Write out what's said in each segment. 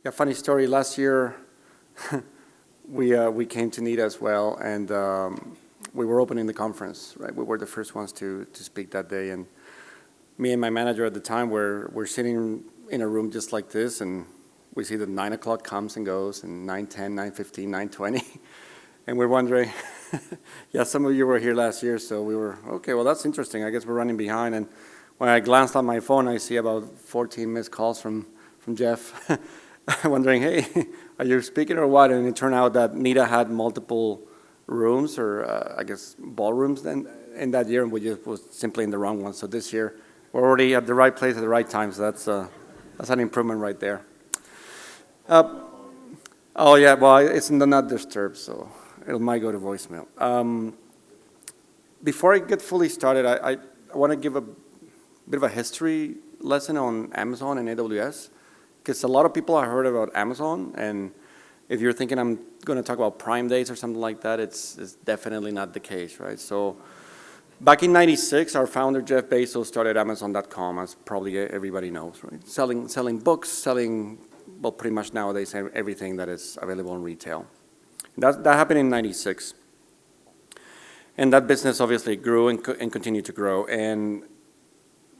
Yeah, funny story. Last year, we came to NEAT as well, and we were opening the conference, right? We were the first ones to speak that day, and me and my manager at the time we're sitting in a room just like this, and we see that 9 o'clock comes and goes, and 9:10, 9:15, 9:20, and we're wondering, yeah, some of you were here last year, so we were, okay, well, that's interesting. I guess we're running behind, and when I glanced on my phone, I see about 14 missed calls from Jeff, wondering, hey, are you speaking or what? And it turned out that NETA had multiple rooms, or I guess ballrooms then in that year, and we just was simply in the wrong one. So this year, we're already at the right place at the right time, so that's an improvement right there. Oh yeah, well, it's not disturbed, so it might go to voicemail. Before I get fully started, I want to give a bit of a history lesson on Amazon and AWS, because a lot of people have heard about Amazon, and if you're thinking I'm going to talk about Prime Days or something like that, it's definitely not the case, right? So back in '96, our founder, Jeff Bezos, started Amazon.com, as probably everybody knows, right? Selling books, selling, well, pretty much nowadays everything that is available in retail. That happened in '96. And that business obviously grew and continued to grow. And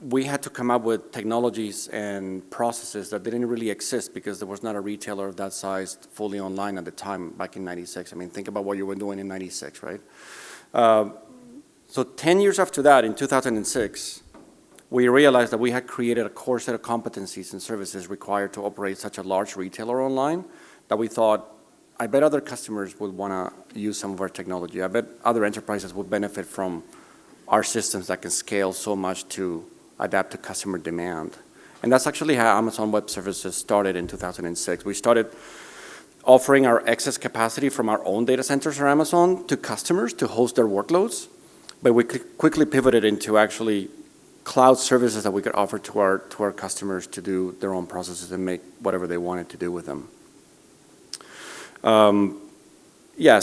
we had to come up with technologies and processes that didn't really exist because there was not a retailer of that size fully online at the time back in '96. I mean, think about what you were doing in '96, right? So 10 years after that, in 2006, we realized that we had created a core set of competencies and services required to operate such a large retailer online that we thought, I bet other customers would want to use some of our technology. I bet other enterprises would benefit from our systems that can scale so much to adapt to customer demand. And that's actually how Amazon Web Services started in 2006. We started offering our excess capacity from our own data centers or Amazon to customers to host their workloads, but we quickly pivoted into actually cloud services that we could offer to our customers to do their own processes and make whatever they wanted to do with them.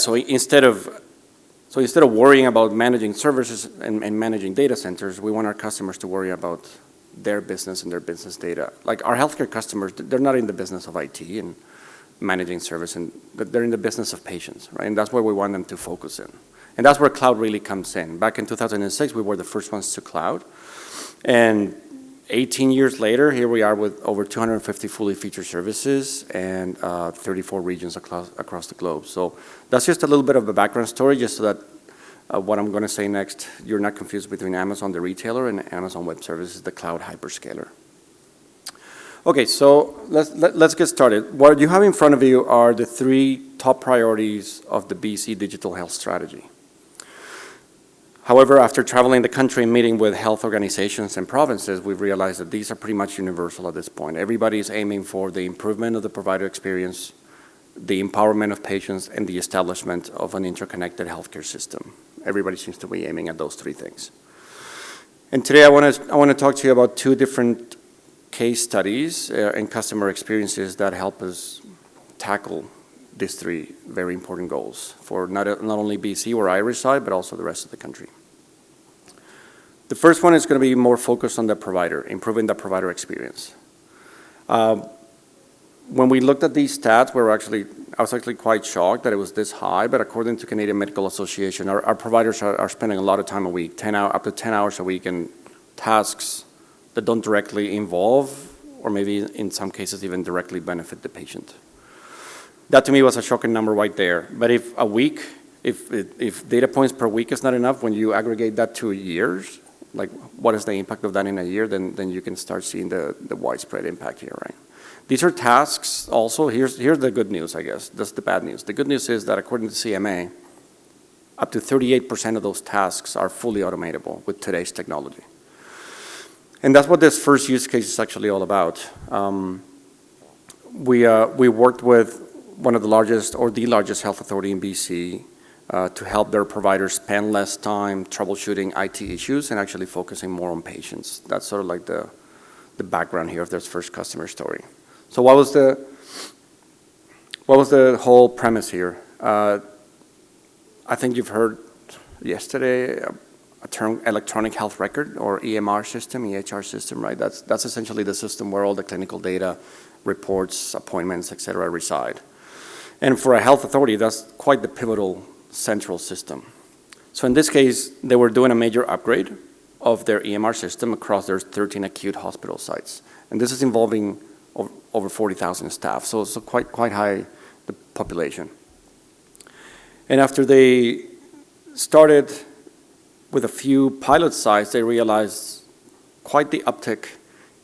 So instead of worrying about managing services and managing data centers, we want our customers to worry about their business and their business data. Like our healthcare customers, they're not in the business of IT and managing service, and they're in the business of patients, right? And that's where we want them to focus in. And that's where cloud really comes in. Back in 2006, we were the first ones to cloud. And 18 years later, here we are with over 250 fully featured services and 34 regions across the globe. So that's just a little bit of a background story, just so that what I'm going to say next, you're not confused between Amazon, the retailer, and Amazon Web Services, the cloud hyperscaler. Okay, so let's get started. What you have in front of you are the 3 top priorities of the BC Digital Health Strategy. However, after traveling the country and meeting with health organizations and provinces, we've realized that these are pretty much universal at this point. Everybody is aiming for the improvement of the provider experience, the empowerment of patients, and the establishment of an interconnected healthcare system. Everybody seems to be aiming at those 3 things. And today I want to talk to you about 2 different case studies and customer experiences that help us tackle these 3 very important goals for not only BC, where I reside, but also the rest of the country. The first one is going to be more focused on the provider, improving the provider experience. When we looked at these stats, I was actually quite shocked that it was this high, but according to Canadian Medical Association, our providers are spending a lot of time a week, up to 10 hours a week in tasks that don't directly involve, or maybe in some cases even directly benefit the patient. That to me was a shocking number right there. But if data points per week is not enough, when you aggregate that to years, like what is the impact of that in a year, then you can start seeing the widespread impact here, right? These are tasks also. Here's the good news, I guess. That's the bad news. The good news is that according to CMA, up to 38% of those tasks are fully automatable with today's technology. And that's what this first use case is actually all about. We worked with one of the largest, or the largest health authority in BC to help their providers spend less time troubleshooting IT issues and actually focusing more on patients. That's sort of like the background here of this first customer story. So what was the whole premise here? I think you've heard yesterday a term, electronic health record, or EMR system, EHR system, right? That's essentially the system where all the clinical data reports, appointments, et cetera, reside. And for a health authority, that's quite the pivotal central system. So in this case, they were doing a major upgrade of their EMR system across their 13 acute hospital sites. And this is involving over 40,000 staff, so quite high, the population. And after they started with a few pilot sites, they realized quite the uptick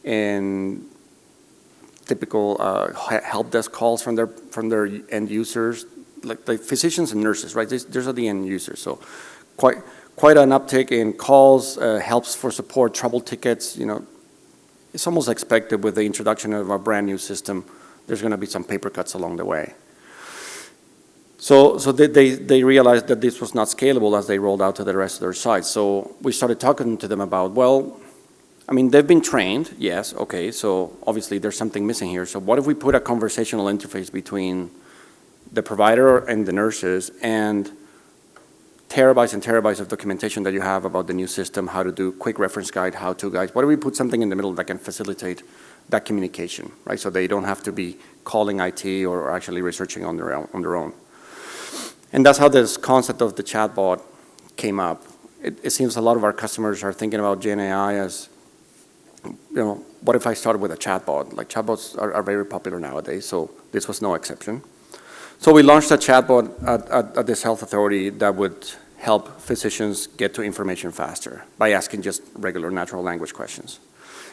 in typical help desk calls from their end users, like physicians and nurses, right? These are the end users. So quite an uptick in calls, helps for support, trouble tickets. It's almost expected with the introduction of a brand new system. There's going to be some paper cuts along the way. So they realized that this was not scalable as they rolled out to the rest of their sites. So we started talking to them about, well, I mean, they've been trained, yes, okay, so obviously there's something missing here. So what if we put a conversational interface between the provider and the nurses and terabytes and terabytes of documentation that you have about the new system, how to do quick reference guide, how-to guides? What if we put something in the middle that can facilitate that communication, right? So they don't have to be calling IT or actually researching on their own. And that's how this concept of the chatbot came up. It seems a lot of our customers are thinking about GenAI as, what if I started with a chatbot? Like chatbots are very popular nowadays, so this was no exception. So we launched a chatbot at this health authority that would help physicians get to information faster by asking just regular natural language questions.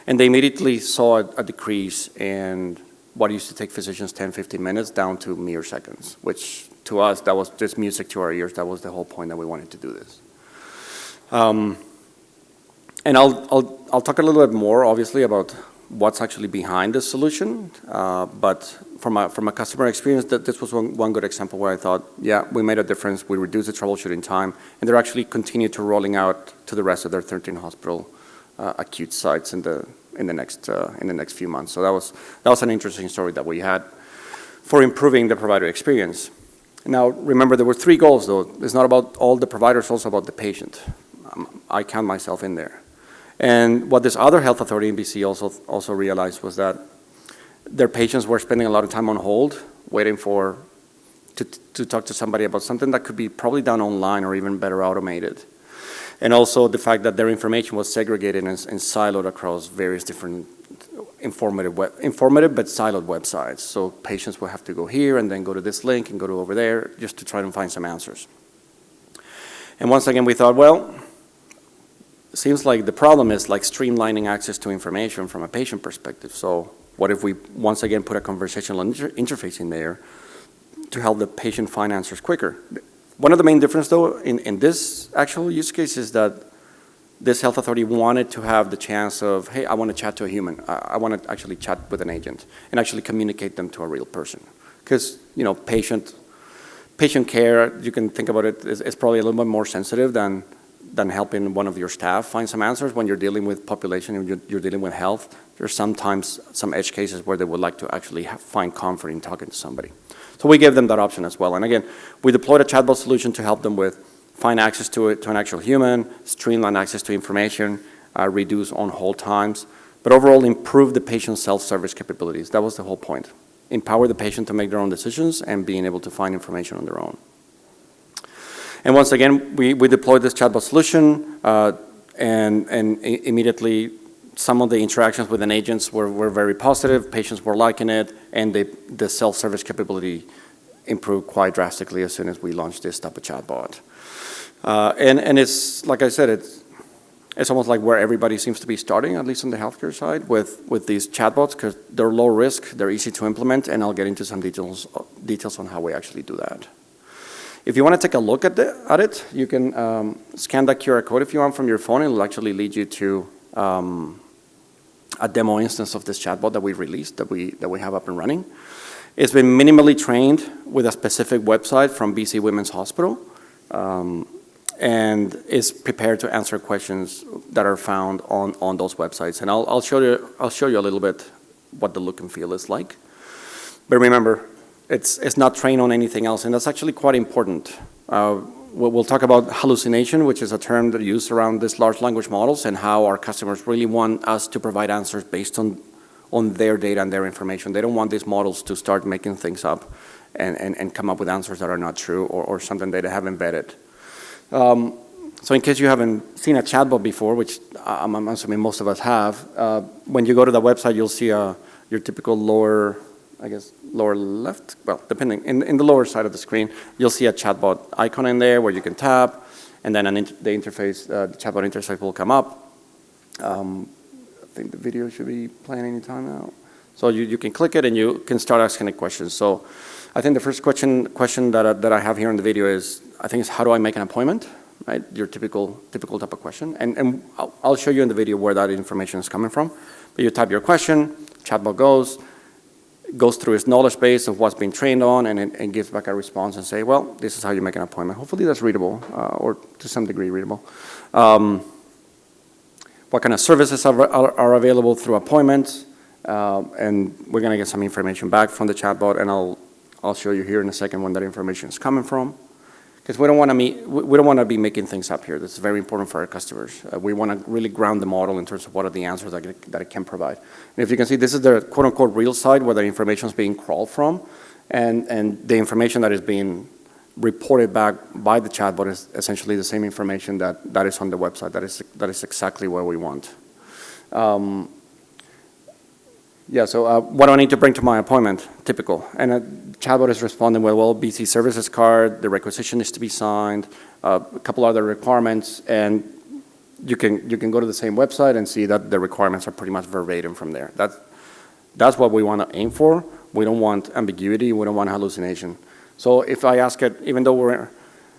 And they immediately saw a decrease in what used to take physicians 10, 15 minutes down to mere seconds, which to us, that was just music to our ears. That was the whole point that we wanted to do this. And I'll talk a little bit more, obviously, about what's actually behind this solution. But from a customer experience, this was one good example where I thought, yeah, we made a difference. We reduced the troubleshooting time, and they're actually continued to rolling out to the rest of their 13 hospital acute sites in the next few months. So that was an interesting story that we had for improving the provider experience. Now, remember, there were 3 goals, though. It's not about all the providers, also about the patient. I count myself in there. And what this other health authority in BC also realized was that their patients were spending a lot of time on hold, waiting to talk to somebody about something that could be probably done online or even better automated. And also the fact that their information was segregated and siloed across various different informative but siloed websites. So patients will have to go here and then go to this link and go to over there just to try and find some answers. And once again, we thought, well, it seems like the problem is like streamlining access to information from a patient perspective. So what if we once again put a conversational interface in there to help the patient find answers quicker? One of the main differences, though, in this actual use case is that this health authority wanted to have the chance of, hey, I want to chat to a human. I want to actually chat with an agent and actually communicate them to a real person. Because, patient care, you can think about it, is probably a little bit more sensitive than helping one of your staff find some answers. When you're dealing with population and you're dealing with health, there's sometimes some edge cases where they would like to actually find comfort in talking to somebody. So we gave them that option as well. And again, we deployed a chatbot solution to help them with find access to an actual human, streamline access to information, reduce on-hold times, but overall improve the patient's self-service capabilities. That was the whole point. Empower the patient to make their own decisions and being able to find information on their own. And once again, we deployed this chatbot solution, and immediately some of the interactions with an agents were very positive. Patients were liking it, and the self-service capability improved quite drastically as soon as we launched this type of chatbot. And it's, like I said, it's almost like where everybody seems to be starting, at least on the healthcare side, with these chatbots, because they're low risk, they're easy to implement, and I'll get into some details on how we actually do that. If you want to take a look at it, you can scan that QR code if you want from your phone. It'll actually lead you to a demo instance of this chatbot that we released, that we have up and running. It's been minimally trained with a specific website from BC Women's Hospital, and is prepared to answer questions that are found on those websites. And I'll show you a little bit what the look and feel is like. But remember, it's not trained on anything else, and that's actually quite important. We'll talk about hallucination, which is a term that used around these large language models, and how our customers really want us to provide answers based on on their data and their information. They don't want these models to start making things up and come up with answers that are not true or something that they have embedded. So in case you haven't seen a chatbot before, which I'm assuming most of us have, when you go to the website, you'll see your typical lower, I guess, lower left, well, depending, in the lower side of the screen, you'll see a chatbot icon in there where you can tap, and then the interface, the chatbot interface will come up. I think the video should be playing any time now. So you can click it and you can start asking it questions. So I think the first question that I have here in the video is, I think, is how do I make an appointment? Right, your typical type of question. And I'll show you in the video where that information is coming from. But you type your question, chatbot goes through its knowledge base of what's been trained on, and gives back a response and say, well, this is how you make an appointment. Hopefully that's readable, or to some degree readable. What kind of services are available through appointments, and we're gonna get some information back from the chatbot, and I'll show you here in a second when that information is coming from. Because we don't want to be making things up here. This is very important for our customers. We want to really ground the model in terms of what are the answers that it can provide. And if you can see, this is the quote-unquote real side where the information is being crawled from, and the information that is being reported back by the chatbot is essentially the same information that is on the website. That is exactly what we want. Yeah, so what do I need to bring to my appointment? Typical. And a chatbot is responding with, well, BC services card, the requisition is to be signed, a couple other requirements, and you can go to the same website and see that the requirements are pretty much verbatim from there. That's what we want to aim for. We don't want ambiguity. We don't want hallucination. So if I ask it, even though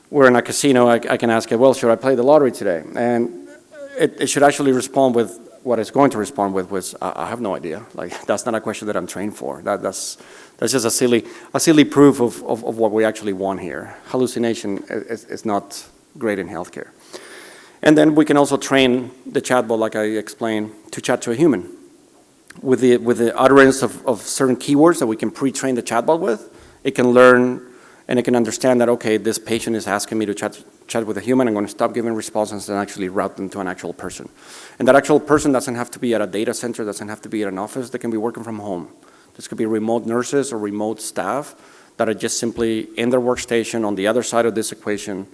we're in a casino, I can ask it, well, should I play the lottery today? And it should actually respond with what it's going to respond with was, I have no idea. Like, that's not a question that I'm trained for. That's just a silly proof of what we actually want here. Hallucination is not great in healthcare. And then we can also train the chatbot, like I explained, to chat to a human. With the utterance of certain keywords that we can pre-train the chatbot with, it can learn and it can understand that, okay, this patient is asking me to chat with a human. I'm going to stop giving responses and actually route them to an actual person. And that actual person doesn't have to be at a data center, doesn't have to be at an office. They can be working from home. This could be remote nurses or remote staff that are just simply in their workstation on the other side of this equation,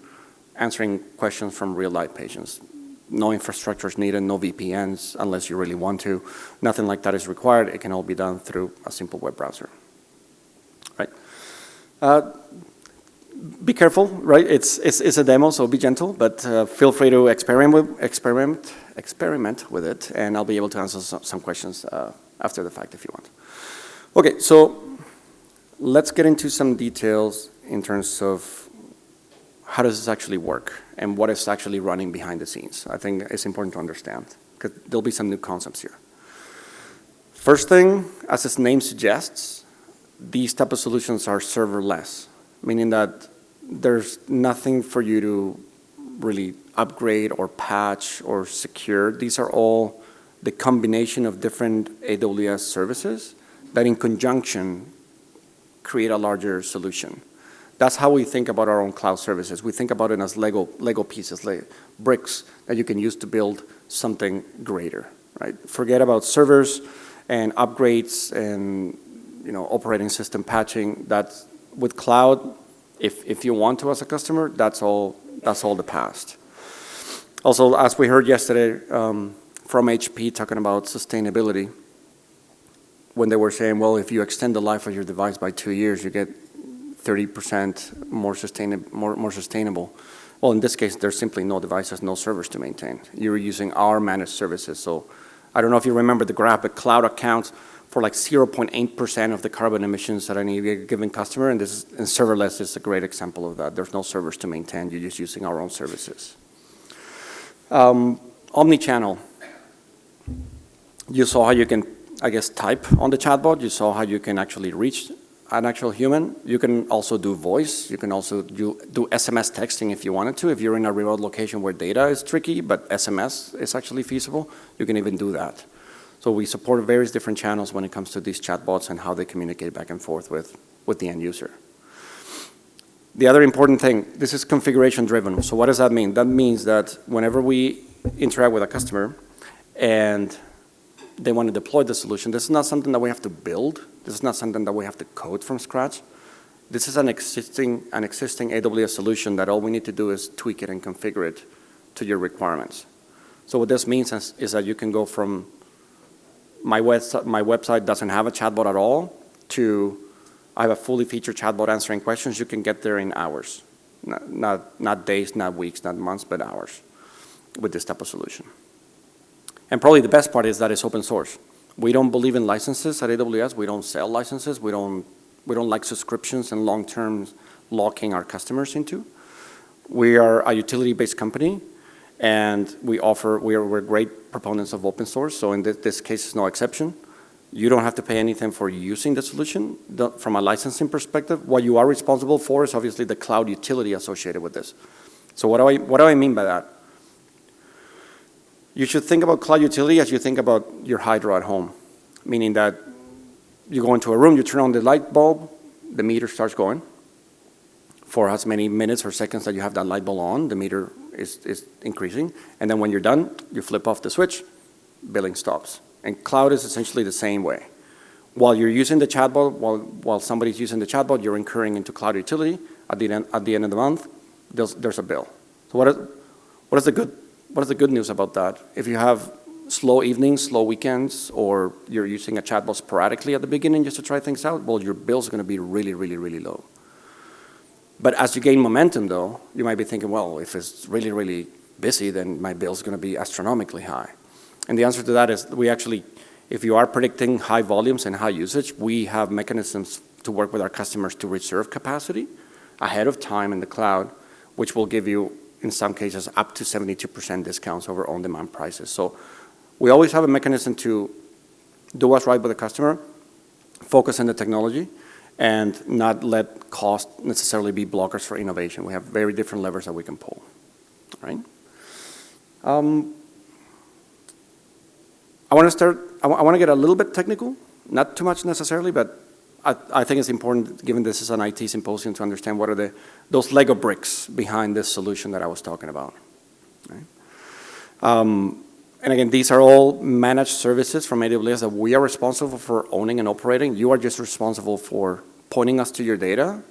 answering questions from real-life patients. No infrastructure is needed, no VPNs unless you really want to. Nothing like that is required. It can all be done through a simple web browser. Right? Be careful, right? It's a demo, so be gentle, but feel free to experiment with it, and I'll be able to answer some questions after the fact if you want. Okay, so let's get into some details in terms of how does this actually work and what is actually running behind the scenes. I think it's important to understand because there'll be some new concepts here. First thing, as its name suggests, these type of solutions are serverless, meaning that there's nothing for you to really upgrade or patch or secure. These are all the combination of different AWS services that in conjunction create a larger solution. That's how we think about our own cloud services. We think about it as Lego pieces, like bricks that you can use to build something greater, right? Forget about servers and upgrades and operating system patching. That's with cloud. If you want to as a customer, that's all the past. Also, as we heard yesterday from HP talking about sustainability, when they were saying, well, if you extend the life of your device by 2 years, you get 30% more sustainable. Well, in this case, there's simply no devices, no servers to maintain. You're using our managed services. So I don't know if you remember the graph, but cloud accounts for like 0.8% of the carbon emissions at any given customer, and serverless is a great example of that. There's no servers to maintain. You're just using our own services. Omnichannel. You saw how you can, I guess, type on the chatbot. You saw how you can actually reach an actual human. You can also do voice. You can also do SMS texting if you wanted to. If you're in a remote location where data is tricky, but SMS is actually feasible, you can even do that. So we support various different channels when it comes to these chatbots and how they communicate back and forth with the end user. The other important thing, this is configuration driven. So what does that mean? That means that whenever we interact with a customer and they want to deploy the solution, this is not something that we have to build. This is not something that we have to code from scratch. This is an existing AWS solution that all we need to do is tweak it and configure it to your requirements. So what this means is that you can go from my website doesn't have a chatbot at all to I have a fully featured chatbot answering questions. You can get there in hours, not days, not weeks, not months, but hours with this type of solution. And probably the best part is that it's open source. We don't believe in licenses at AWS. We don't sell licenses. We don't like subscriptions and long-term locking our customers into. We are a utility-based company, and we're great proponents of open source, so in this case it's no exception. You don't have to pay anything for using the solution. From a licensing perspective, what you are responsible for is obviously the cloud utility associated with this. So what do I mean by that? You should think about cloud utility as you think about your hydro at home, meaning that you go into a room, you turn on the light bulb, the meter starts going. For as many minutes or seconds that you have that light bulb on, the meter is increasing. And then when you're done, you flip off the switch, billing stops. And cloud is essentially the same way. While you're using the chatbot, while somebody's using the chatbot, you're incurring into cloud utility. At the end of the month, there's a bill. So what is the good news about that? If you have slow evenings, slow weekends, or you're using a chatbot sporadically at the beginning just to try things out, well, your bill's going to be really, really, really low. But as you gain momentum, though, you might be thinking, well, if it's really, really busy, then my bill's going to be astronomically high. And the answer to that is we actually, if you are predicting high volumes and high usage, we have mechanisms to work with our customers to reserve capacity ahead of time in the cloud, which will give you, in some cases, up to 72% discounts over on-demand prices. So we always have a mechanism to do what's right with the customer, focus on the technology, and not let cost necessarily be blockers for innovation. We have very different levers that we can pull, right? I want to get a little bit technical, not too much necessarily, but I think it's important, given this is an IT symposium, to understand what are those Lego bricks behind this solution that I was talking about, right? And again, these are all managed services from AWS that we are responsible for owning and operating. You are just responsible for pointing us to your data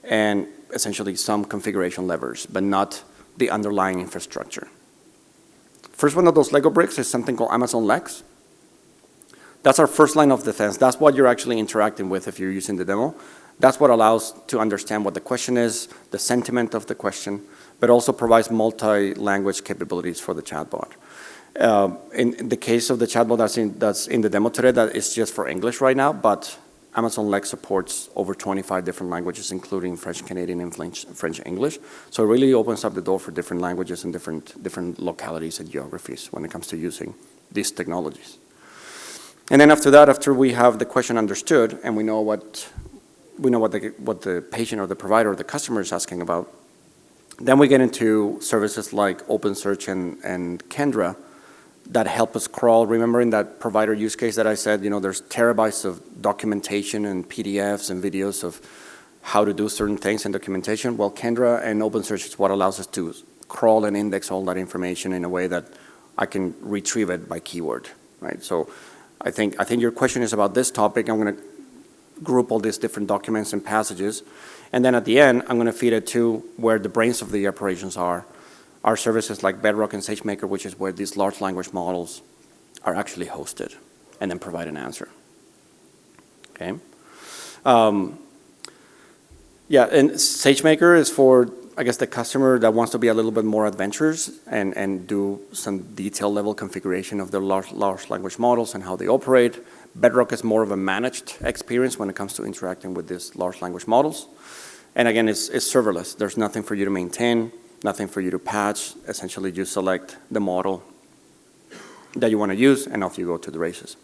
and essentially some configuration levers, but not the underlying infrastructure. First one of those Lego bricks is something called Amazon Lex. That's our first line of defense. That's what you're actually interacting with if you're using the demo. That's what allows to understand what the question is, the sentiment of the question, but also provides multi-language capabilities for the chatbot. In the case of the chatbot that's in the demo today, that is just for English right now, but Amazon Lex supports over 25 different languages, including French, Canadian, and French English. So it really opens up the door for different languages and different localities and geographies when it comes to using these technologies. And then after that, after we have the question understood and we know what the patient or the provider or the customer is asking about, then we get into services like OpenSearch and Kendra that help us crawl. Remember in that provider use case that I said, there's terabytes of documentation and PDFs and videos of how to do certain things in documentation. Well, Kendra and OpenSearch is what allows us to crawl and index all that information in a way that I can retrieve it by keyword, right? So I think your question is about this topic. I'm going to group all these different documents and passages, and then at the end, I'm going to feed it to where the brains of the operations are. Our services like Bedrock and SageMaker, which is where these large language models are actually hosted, and then provide an answer. Okay. Yeah, and SageMaker is for, I guess, the customer that wants to be a little bit more adventurous and do some detail level configuration of their large language models and how they operate. Bedrock is more of a managed experience when it comes to interacting with these large language models. And again, it's serverless. There's nothing for you to maintain, nothing for you to patch. Essentially, you select the model that you want to use, and off you go to the races.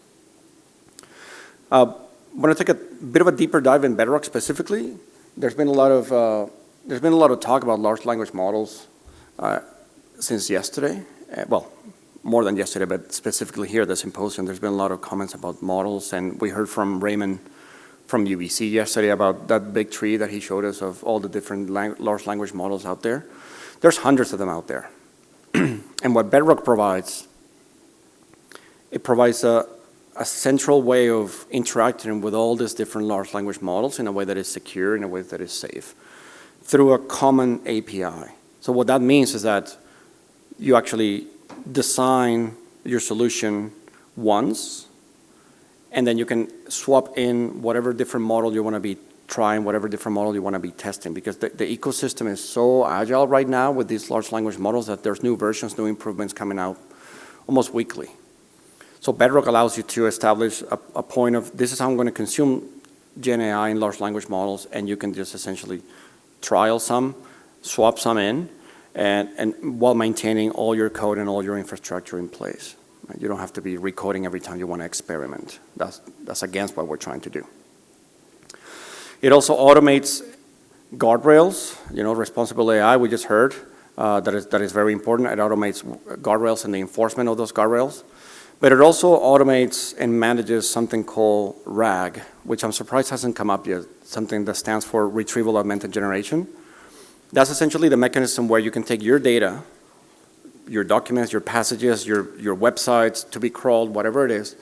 I want to take a bit of a deeper dive in Bedrock specifically. There's been a lot of talk about large language models since yesterday. Well, more than yesterday, but specifically here at the symposium, there's been a lot of comments about models, and we heard from Raymond from UBC yesterday about that big tree that he showed us of all the different large language models out there. There's hundreds of them out there. And what Bedrock provides it provides a central way of interacting with all these different large language models in a way that is secure, in a way that is safe, through a common API. So what that means is that you actually design your solution once, and then you can swap in whatever different model you want to be trying, whatever different model you want to be testing, because the ecosystem is so agile right now with these large language models that there's new versions, new improvements coming out almost weekly. So Bedrock allows you to establish a point of, this is how I'm going to consume Gen AI and large language models, and you can just essentially trial some, swap some in, and while maintaining all your code and all your infrastructure in place. Right? You don't have to be recoding every time you want to experiment. That's against what we're trying to do. It also automates guardrails, responsible AI, we just heard, that is very important. It automates guardrails and the enforcement of those guardrails. But it also automates and manages something called RAG, which I'm surprised hasn't come up yet, something that stands for Retrieval Augmented Generation. That's essentially the mechanism where you can take your data, your documents, your passages, your websites to be crawled, whatever it is.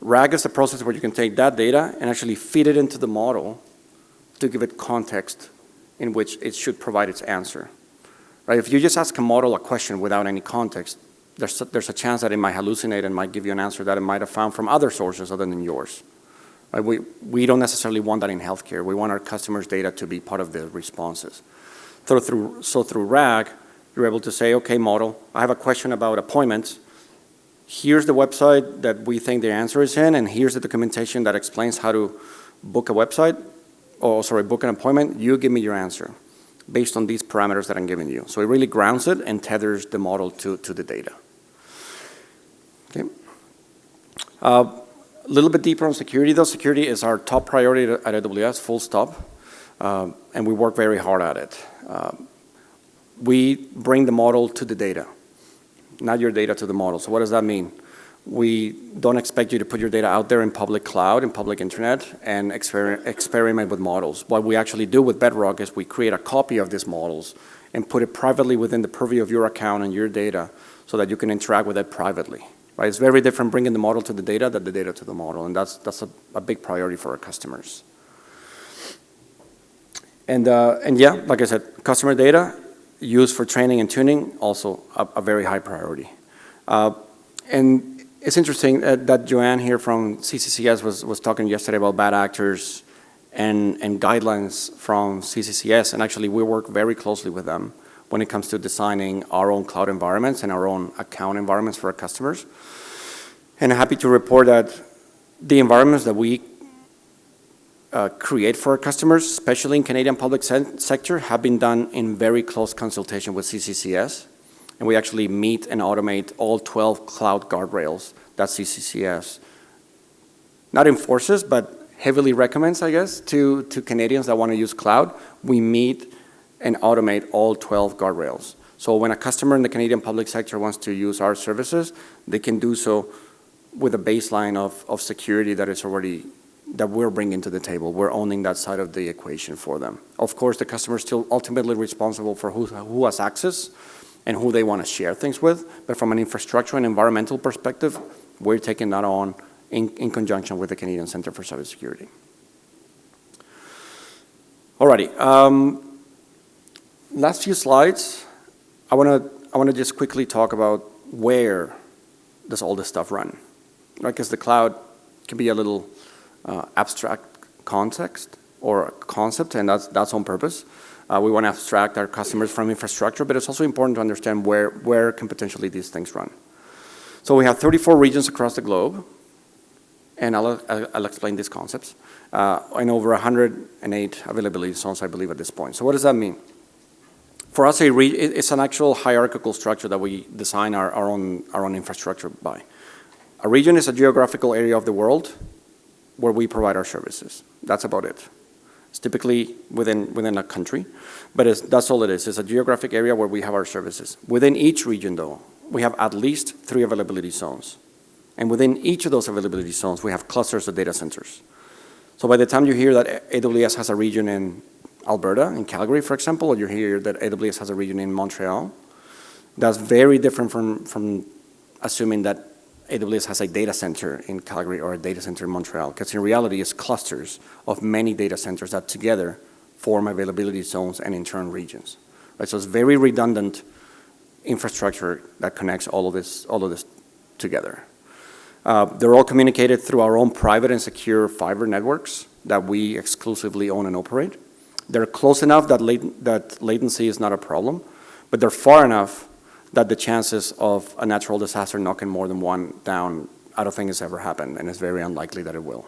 RAG is the process where you can take that data and actually feed it into the model to give it context in which it should provide its answer. Right? If you just ask a model a question without any context, there's a chance that it might hallucinate and might give you an answer that it might have found from other sources other than yours. Right? We don't necessarily want that in healthcare. We want our customers' data to be part of the responses. So through RAG, you're able to say, okay, model, I have a question about appointments. Here's the website that we think the answer is in, and here's the documentation that explains how to book a website, book an appointment. You give me your answer based on these parameters that I'm giving you. So it really grounds it and tethers the model to the data. Okay. A little bit deeper on security, though. Security is our top priority at AWS, full stop, and we work very hard at it. We bring the model to the data, not your data to the model. So what does that mean? We don't expect you to put your data out there in public cloud, in public internet, and experiment with models. What we actually do with Bedrock is we create a copy of these models and put it privately within the purview of your account and your data so that you can interact with it privately. Right? It's very different bringing the model to the data than the data to the model, and that's a big priority for our customers. And yeah, like I said, customer data used for training and tuning, also a very high priority. And it's interesting that Joanne here from CCCS was talking yesterday about bad actors and guidelines from CCCS, and actually we work very closely with them when it comes to designing our own cloud environments and our own account environments for our customers. And I'm happy to report that the environments that we create for our customers, especially in Canadian public sector, have been done in very close consultation with CCCS. And we actually meet and automate all 12 cloud guardrails that CCCS not enforces, but heavily recommends, I guess, to Canadians that want to use cloud. We meet and automate all 12 guardrails. So when a customer in the Canadian public sector wants to use our services, they can do so with a baseline of security that we're bringing to the table. We're owning that side of the equation for them. Of course, the customer is still ultimately responsible for who has access and who they want to share things with, but from an infrastructure and environmental perspective, we're taking that on in conjunction with the Canadian Centre for Cybersecurity. Alrighty, last few slides, I want to just quickly talk about where does all this stuff run, right? Because the cloud can be a little abstract context or concept, and that's on purpose. We want to abstract our customers from infrastructure, but it's also important to understand where can potentially these things run. So we have 34 regions across the globe, and I'll explain these concepts, and over 108 availability zones, I believe, at this point. So what does that mean? For us, it's an actual hierarchical structure that we design our own infrastructure by. A region is a geographical area of the world where we provide our services. That's about it. It's typically within a country, but that's all it is. It's a geographic area where we have our services. Within each region, though, we have at least 3 availability zones. And within each of those availability zones, we have clusters of data centers. So by the time you hear that AWS has a region in Alberta, in Calgary, for example, or you hear that AWS has a region in Montreal, that's very different from assuming that AWS has a data center in Calgary or a data center in Montreal, because in reality it's clusters of many data centers that together form availability zones and in turn regions. Right? So it's very redundant infrastructure that connects all of this together. They're all communicated through our own private and secure fiber networks that we exclusively own and operate. They're close enough that latency is not a problem, but they're far enough that the chances of a natural disaster knocking more than one down, I don't think it's ever happened, and it's very unlikely that it will.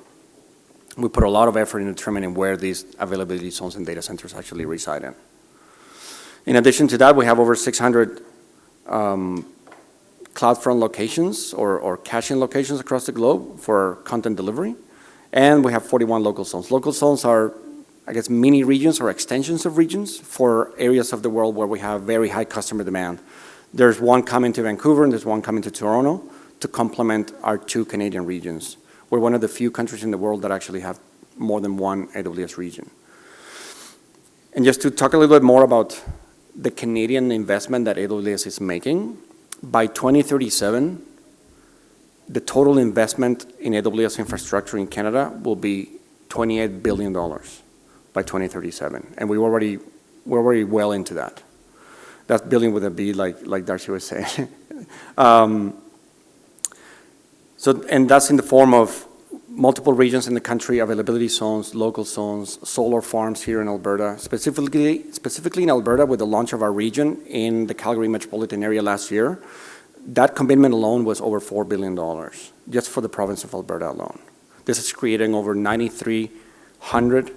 We put a lot of effort in determining where these availability zones and data centers actually reside in. In addition to that, we have over 600 CloudFront locations or caching locations across the globe for content delivery, and we have 41 local zones. Local zones are, I guess, mini regions or extensions of regions for areas of the world where we have very high customer demand. There's one coming to Vancouver and there's one coming to Toronto to complement our 2 Canadian regions. We're one of the few countries in the world that actually have more than one AWS region. And just to talk a little bit more about the Canadian investment that AWS is making, by 2037, the total investment in AWS infrastructure in Canada will be $28 billion by 2037. And we're already well into that. That's billion with a B, like Darcy was saying. And that's in the form of multiple regions in the country, availability zones, local zones, solar farms here in Alberta, specifically in Alberta with the launch of our region in the Calgary metropolitan area last year. That commitment alone was over $4 billion, just for the province of Alberta alone. This is creating over 9,300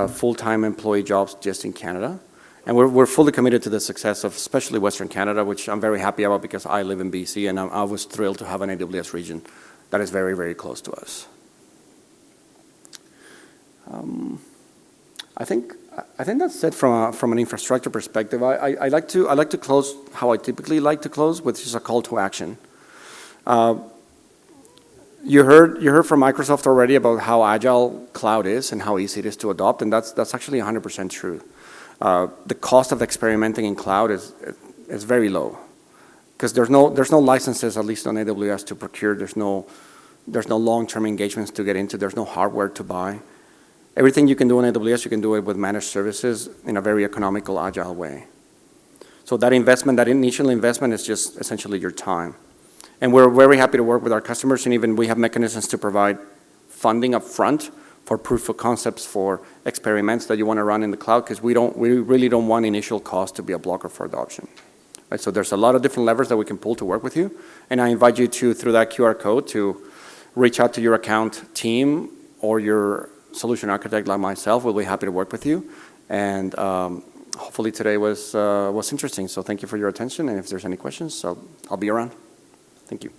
full-time employee jobs just in Canada. And we're fully committed to the success of especially Western Canada, which I'm very happy about because I live in BC and I was thrilled to have an AWS region that is very, very close to us. I think that's it from an infrastructure perspective. I like to close how I typically like to close, which is a call to action. You heard from Microsoft already about how agile cloud is and how easy it is to adopt, and that's actually 100% true. The cost of experimenting in cloud is very low because there's no licenses, at least on AWS, to procure. There's no long-term engagements to get into. There's no hardware to buy. Everything you can do on AWS, you can do it with managed services in a very economical, agile way. So that investment, that initial investment, is just essentially your time. And we're very happy to work with our customers, and even we have mechanisms to provide funding up front for proof of concepts for experiments that you want to run in the cloud, because we really don't want initial cost to be a blocker for adoption. Right? So there's a lot of different levers that we can pull to work with you, and I invite you to, through that QR code, to reach out to your account team or your solution architect like myself. We'll be happy to work with you, and hopefully today was interesting. So thank you for your attention, and if there's any questions, I'll be around. Thank you.